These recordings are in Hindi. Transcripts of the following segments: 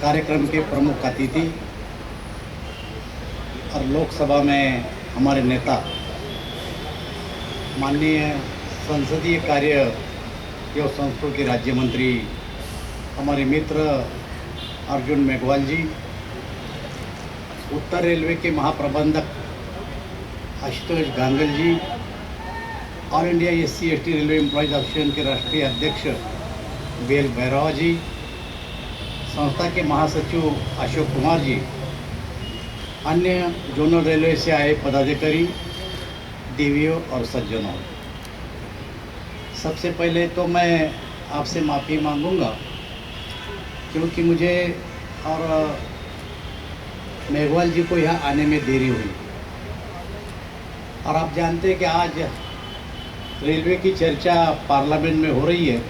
कार्यक्रम के प्रमुख अतिथि और लोकसभा में हमारे नेता माननीय संसदीय कार्य एवं संस्कृति राज्य मंत्री हमारे मित्र अर्जुन मेघवाल जी, उत्तर रेलवे के महाप्रबंधक Ashutosh Gangal ji, all India SC/ST railway employees association के राष्ट्रीय अध्यक्ष बेल भैरवा जी, संस्था के महासचिव अशोक कुमार जी, अन्य जोनल रेलवे से आए पदाधिकारी, देवियों और सज्जनों, सबसे पहले तो मैं आपसे माफ़ी मांगूंगा क्योंकि मुझे और मेघवाल जी को यहाँ आने में देरी हुई। और आप जानते हैं कि आज रेलवे की चर्चा पार्लियामेंट में हो रही है।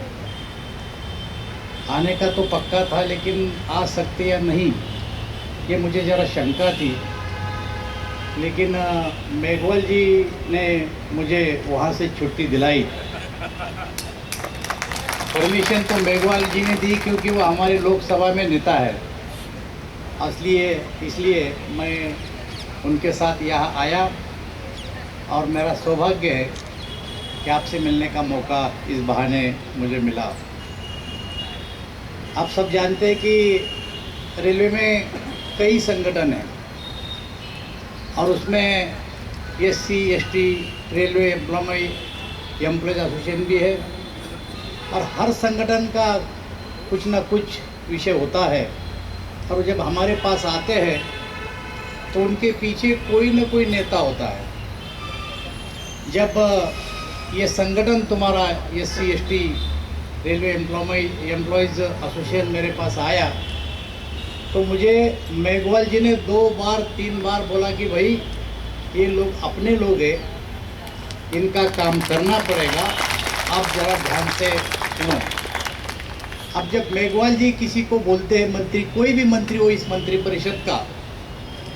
आने का तो पक्का था, लेकिन आ सकते या नहीं ये मुझे ज़रा शंका थी। लेकिन मेघवाल जी ने मुझे वहाँ से छुट्टी दिलाई। परमिशन तो मेघवाल जी ने दी क्योंकि वो हमारे लोकसभा में नेता है, इसलिए मैं उनके साथ यहाँ आया और मेरा सौभाग्य है कि आपसे मिलने का मौका इस बहाने मुझे मिला। आप सब जानते हैं कि रेलवे में कई संगठन हैं और उसमें SC/ST रेलवे एम्प्लॉयज़ एसोसिएशन भी है और हर संगठन का कुछ ना कुछ विषय होता है। और जब हमारे पास आते हैं तो उनके पीछे कोई ना कोई नेता होता है। जब ये संगठन तुम्हारा SC/ST रेलवे एम्प्लॉयज़ एसोसिएशन मेरे पास आया तो मुझे मेघवाल जी ने 2 बार 3 बार बोला कि भाई ये लोग अपने लोग हैं, इनका काम करना पड़ेगा, आप ज़रा ध्यान से सुनो। अब जब मेघवाल जी किसी को बोलते हैं, मंत्री, कोई भी मंत्री हो इस मंत्री परिषद का,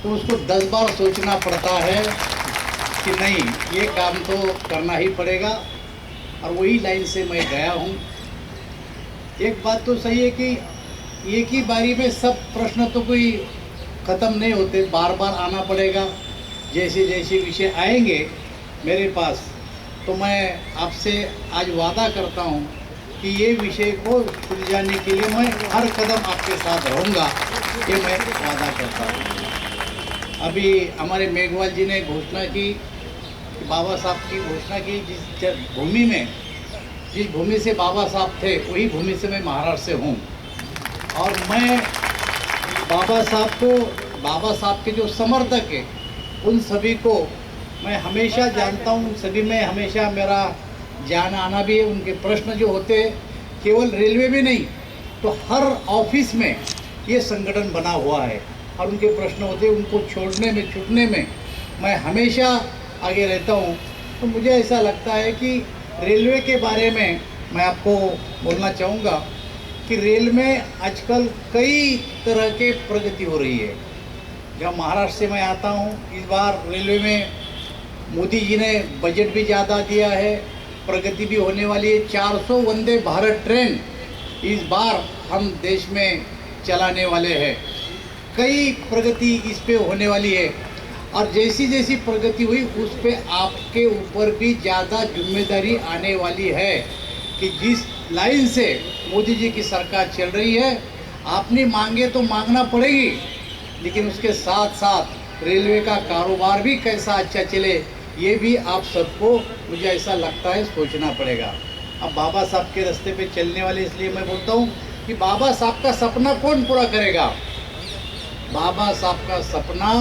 तो उसको 10 बार सोचना पड़ता है कि नहीं, ये काम तो करना ही पड़ेगा। और वही लाइन से मैं गया हूँ। एक बात तो सही है कि एक ही बारी में सब प्रश्न तो कोई ख़त्म नहीं होते, बार बार आना पड़ेगा। जैसे जैसे विषय आएंगे मेरे पास तो मैं आपसे आज वादा करता हूँ कि ये विषय को सुलझाने के लिए मैं हर कदम आपके साथ रहूँगा, ये मैं वादा करता हूँ। अभी हमारे मेघवाल जी ने घोषणा की, बाबा साहब की घोषणा की, जिस भूमि से बाबा साहब थे वही भूमि से मैं महाराष्ट्र से हूँ। और मैं बाबा साहब के जो समर्थक हैं उन सभी को मैं हमेशा जानता हूँ, सभी में हमेशा मेरा जाना आना भी है। उनके प्रश्न जो होते हैं केवल रेलवे में नहीं तो हर ऑफिस में ये संगठन बना हुआ है और उनके प्रश्न होते हैं, उनको छोड़ने में छूटने में मैं हमेशा आगे रहता हूँ। तो मुझे ऐसा लगता है कि रेलवे के बारे में मैं आपको बोलना चाहूँगा कि रेल में आजकल कई तरह के प्रगति हो रही है। जब महाराष्ट्र से मैं आता हूँ, इस बार रेलवे में मोदी जी ने बजट भी ज़्यादा दिया है, प्रगति भी होने वाली है। 400 वंदे भारत ट्रेन इस बार हम देश में चलाने वाले हैं। कई प्रगति इस पे होने वाली है और जैसी जैसी प्रगति हुई उस पे आपके ऊपर भी ज़्यादा जिम्मेदारी आने वाली है कि जिस लाइन से मोदी जी की सरकार चल रही है, आपने मांगे तो मांगना पड़ेगी, लेकिन उसके साथ साथ रेलवे का कारोबार भी कैसा अच्छा चले ये भी आप सबको, मुझे ऐसा लगता है, सोचना पड़ेगा। अब बाबा साहब के रास्ते पे चलने वाले, इसलिए मैं बोलता हूँ कि बाबा साहब का सपना कौन पूरा करेगा? बाबा साहब का सपना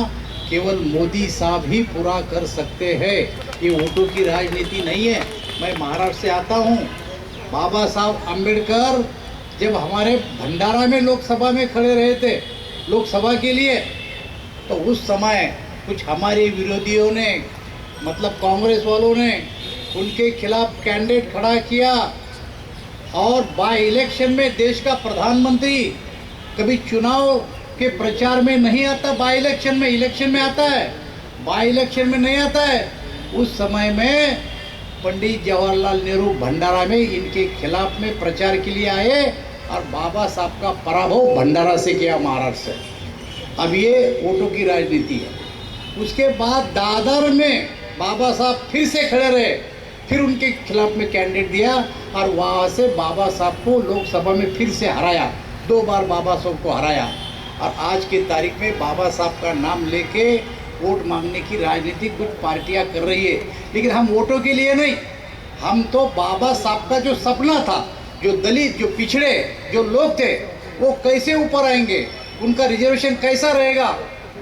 केवल मोदी साहब ही पूरा कर सकते हैं। ये वोटों की राजनीति नहीं है। मैं महाराष्ट्र से आता हूँ। बाबा साहब अम्बेडकर जब हमारे भंडारा में लोकसभा में खड़े रहे थे लोकसभा के लिए, तो उस समय कुछ हमारे विरोधियों ने, मतलब कांग्रेस वालों ने, उनके खिलाफ कैंडिडेट खड़ा किया और बाय इलेक्शन में देश का प्रधानमंत्री कभी चुनाव के प्रचार में नहीं आता, बाय इलेक्शन में, इलेक्शन में आता है, बाय इलेक्शन में नहीं आता है। उस समय में पंडित जवाहरलाल नेहरू भंडारा में इनके खिलाफ में प्रचार के लिए आए और बाबा साहब का पराभव भंडारा से किया, महाराष्ट्र से। अब ये वोटों की राजनीति है। उसके बाद दादर में बाबा साहब फिर से खड़े रहे, फिर उनके खिलाफ में कैंडिडेट दिया और वहाँ से बाबा साहब को लोकसभा में फिर से हराया, 2 बार बाबा साहब को हराया। और आज की तारीख में बाबा साहब का नाम लेके वोट मांगने की राजनीति कुछ पार्टियां कर रही है, लेकिन हम वोटों के लिए नहीं, हम तो बाबा साहब का जो सपना था, जो दलित, जो पिछड़े, जो लोग थे, वो कैसे ऊपर आएंगे, उनका रिजर्वेशन कैसा रहेगा,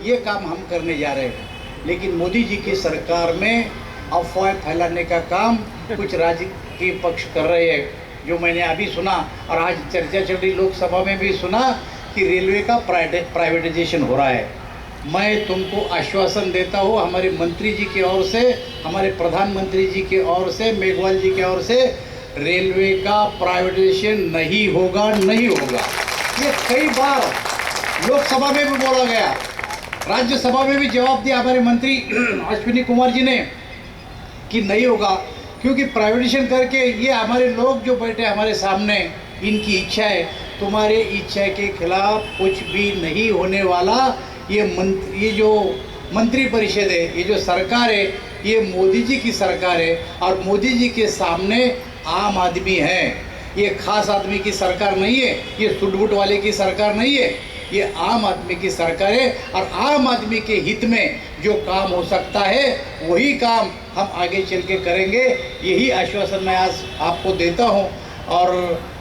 ये काम हम करने जा रहे हैं। लेकिन मोदी जी की सरकार में अफवाह फैलाने का काम कुछ राजनीतिक पक्ष कर रहे हैं, जो मैंने अभी सुना और आज चर्चा चल रही लोकसभा में भी सुना कि रेलवे का प्राइवेटाइजेशन हो रहा है। मैं तुमको आश्वासन देता हूँ, हमारे मंत्री जी की ओर से, हमारे प्रधानमंत्री जी की ओर से, मेघवाल जी की ओर से, रेलवे का प्राइवेटाइजेशन नहीं होगा, नहीं होगा। ये कई बार लोकसभा में भी बोला गया, राज्यसभा में भी जवाब दिया हमारे मंत्री अश्विनी कुमार जी ने कि नहीं होगा, क्योंकि प्राइवेटाइजेशन करके ये हमारे लोग जो बैठे हमारे सामने, इनकी इच्छा है, तुम्हारे इच्छा के खिलाफ कुछ भी नहीं होने वाला। ये जो मंत्री परिषद है, ये जो सरकार है, ये मोदी जी की सरकार है और मोदी जी के सामने आम आदमी है। ये खास आदमी की सरकार नहीं है, ये सुटबुट वाले की सरकार नहीं है, ये आम आदमी की सरकार है। और आम आदमी के हित में जो काम हो सकता है वही काम हम आगे चल के करेंगे। यही आश्वासन मैं आज आपको देता हूँ। और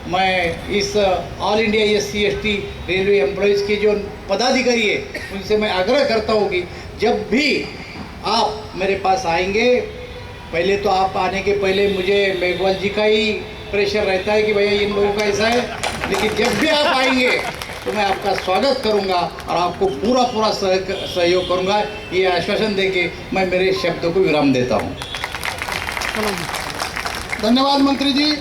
मैं इस all India SC/ST railway employees के जो पदाधिकारी है, उनसे मैं आग्रह करता हूँ कि जब भी आप मेरे पास आएंगे, पहले तो आप आने के पहले मुझे मेघवाल जी का ही प्रेशर रहता है कि भैया इन लोगों का ऐसा है, लेकिन जब भी आप आएंगे तो मैं आपका स्वागत करूंगा और आपको पूरा सहयोग करूंगा। ये आश्वासन देके मैं मेरे शब्दों को विराम देता हूं। धन्यवाद मंत्री जी।